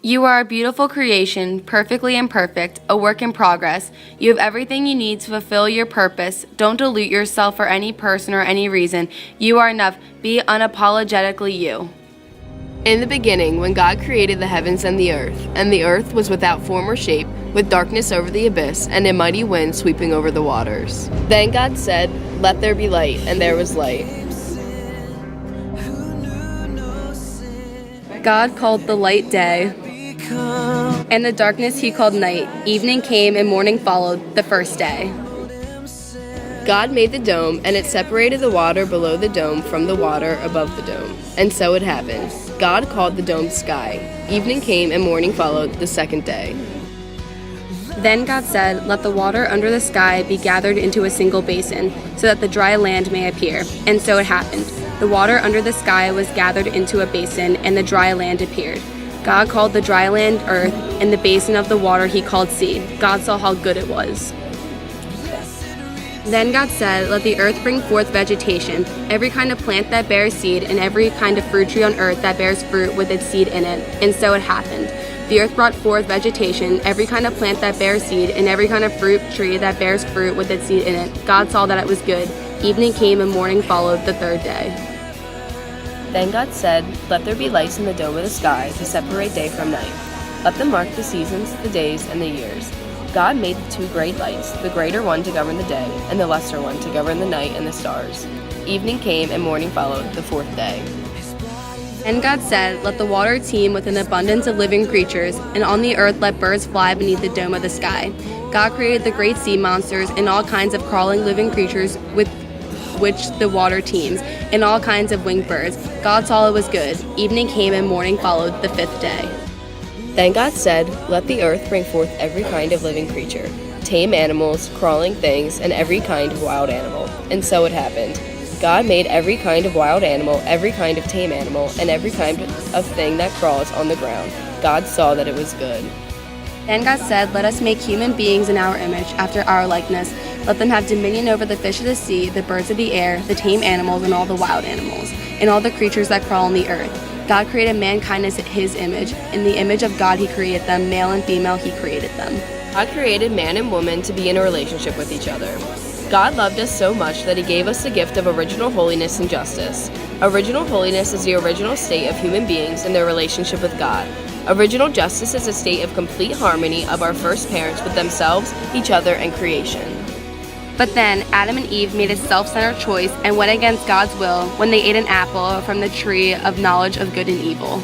You are a beautiful creation, perfectly imperfect, a work in progress. You have everything you need to fulfill your purpose. Don't dilute yourself for any person or any reason. You are enough. Be unapologetically you. In the beginning, when God created the heavens and the earth was without form or shape, with darkness over the abyss, and a mighty wind sweeping over the waters. Then God said, "Let there be light," and there was light. God called the light day, and the darkness he called night. Evening came and morning followed, the first day. God made the dome, and it separated the water below the dome from the water above the dome. And so it happened. God called the dome sky. Evening came and morning followed, the second day. Then God said, "Let the water under the sky be gathered into a single basin, so that the dry land may appear." And so it happened. The water under the sky was gathered into a basin, and the dry land appeared. God called the dry land earth, and the basin of the water he called sea. God saw how good it was. Then God said, "Let the earth bring forth vegetation, every kind of plant that bears seed, and every kind of fruit tree on earth that bears fruit with its seed in it." And so it happened. The earth brought forth vegetation, every kind of plant that bears seed, and every kind of fruit tree that bears fruit with its seed in it. God saw that it was good. Evening came and morning followed, the third day. Then God said, "Let there be lights in the dome of the sky to separate day from night. Let them mark the seasons, the days, and the years." God made the two great lights, the greater one to govern the day, and the lesser one to govern the night and the stars. Evening came and morning followed, the fourth day. And God said, "Let the water teem with an abundance of living creatures, and on the earth let birds fly beneath the dome of the sky." God created the great sea monsters and all kinds of crawling living creatures with which the water teems, and all kinds of winged birds. God saw it was good. Evening came and morning followed, the fifth day. Then God said, "Let the earth bring forth every kind of living creature, tame animals, crawling things, and every kind of wild animal." And so it happened. God made every kind of wild animal, every kind of tame animal, and every kind of thing that crawls on the ground. God saw that it was good. Then God said, "Let us make human beings in our image, after our likeness. Let them have dominion over the fish of the sea, the birds of the air, the tame animals, and all the wild animals, and all the creatures that crawl on the earth." God created mankind as his image. In the image of God he created them, male and female he created them. God created man and woman to be in a relationship with each other. God loved us so much that he gave us the gift of original holiness and justice. Original holiness is the original state of human beings in their relationship with God. Original justice is a state of complete harmony of our first parents with themselves, each other, and creation. But then Adam and Eve made a self-centered choice and went against God's will when they ate an apple from the tree of knowledge of good and evil.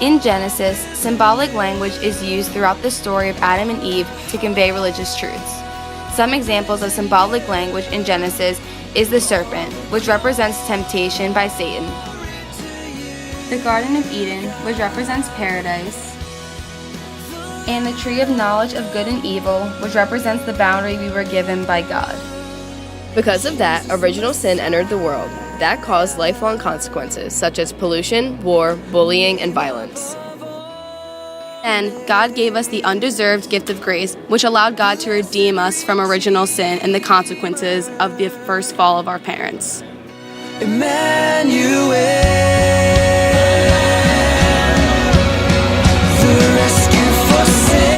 In Genesis, symbolic language is used throughout the story of Adam and Eve to convey religious truths. Some examples of symbolic language in Genesis is the serpent, which represents temptation by Satan, the Garden of Eden, which represents paradise, and the tree of knowledge of good and evil, which represents the boundary we were given by God. Because of that, original sin entered the world. That caused lifelong consequences, such as pollution, war, bullying, and violence. Then, God gave us the undeserved gift of grace, which allowed God to redeem us from original sin and the consequences of the first fall of our parents. Emmanuel.